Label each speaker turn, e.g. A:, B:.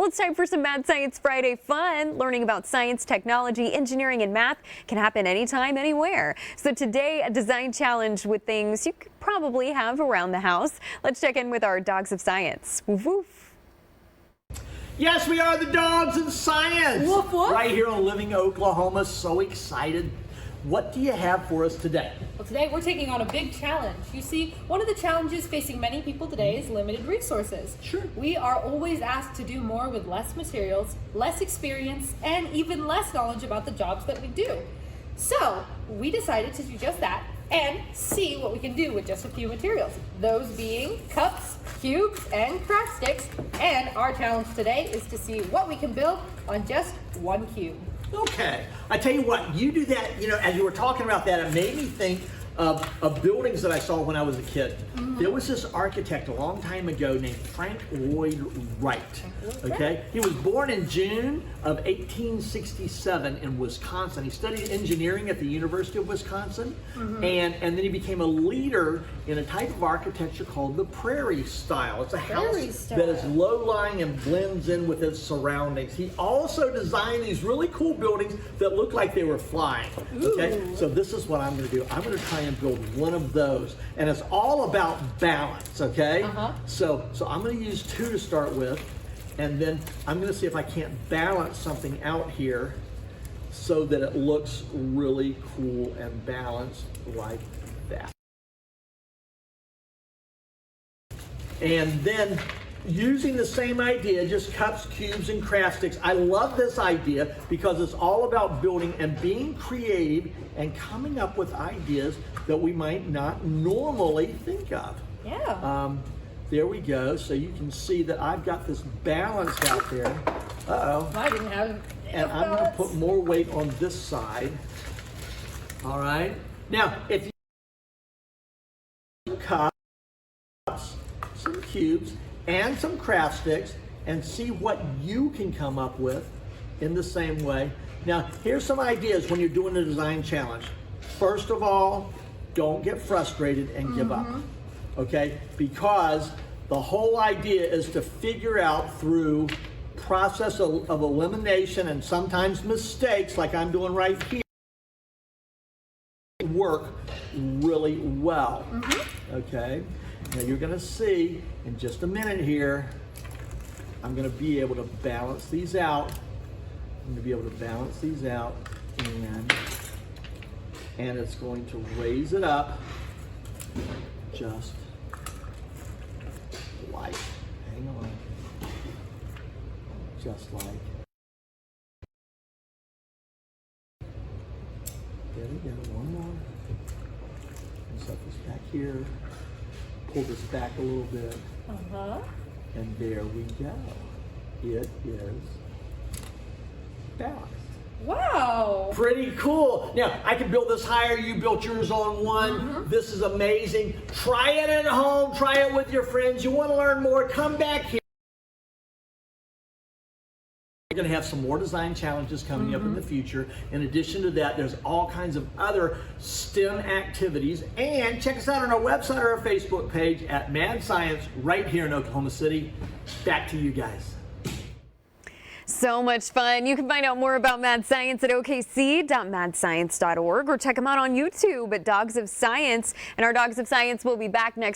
A: Well, it's time for some Mad Science Friday fun. Learning about science, technology, engineering, and math can happen anytime, anywhere. So today, a design challenge with things you could probably have around the house. Let's check in with our dogs of science. Woof, woof.
B: Yes, we are the dogs of science.
A: Woof, woof.
B: Right here in Living, Oklahoma. So excited. What do you have for us today?
C: Well, today we're taking on a big challenge. You see, one of the challenges facing many people today is limited resources.
B: Sure.
C: We are always asked to do more with less materials, less experience, and even less knowledge about the jobs that we do. So we decided to do just that and see what we can do with just a few materials. Those being cups, cubes, and craft sticks. And our challenge today is to see what we can build on just one cube.
B: Okay, I tell you what, you do that, as you were talking about that, it made me think of buildings that I saw when I was a kid. There was this architect a long time ago named Frank Lloyd Wright. Okay, he was born in June of 1867 in Wisconsin. He studied engineering at the University of Wisconsin, and then he became a leader in a type of architecture called the prairie style. It's a house that is low-lying and blends in with its surroundings. He also designed these really cool buildings that look like they were flying. Okay, so this is what I'm going to do. I'm going to try and build one of those, and it's all about balance. Okay, so I'm going to use two to start with, and then I'm going to see if I can't balance something out here so that it looks really cool and balanced like that. And then using the same idea, just cups, cubes, and craft sticks. I love this idea because it's all about building and being creative and coming up with ideas that we might not normally think of.
C: Yeah.
B: There we go. So you can see that I've got this balanced out there. Uh-oh.
C: I didn't have
B: And I'm going to put more weight on this side. All right. Now, if you have cups, some cubes, and some craft sticks, and see what you can come up with in the same way. Now, here's some ideas when you're doing a design challenge. First of all, don't get frustrated and give up, okay? Because the whole idea is to figure out through process of elimination and sometimes mistakes, like I'm doing right here, work really well, okay? Now you're going to see in just a minute here, I'm going to be able to balance these out. I'm going to be able to balance these out, and it's going to raise it up just like, hang on, just like. There we go, one more. And set this back here. Pull this back a little bit, and there we go. It is balanced.
C: Wow.
B: Pretty cool. Now, I can build this higher. You built yours on one. This is amazing. Try it at home. Try it with your friends. You want to learn more, come back here. We're going to have some more design challenges coming up in the future. In addition to that, there's all kinds of other STEM activities. And check us out on our website or our Facebook page at Mad Science right here in Oklahoma City. Back to you guys.
A: So much fun. You can find out more about Mad Science at okc.madscience.org or check them out on YouTube at Dogs of Science. And our Dogs of Science will be back next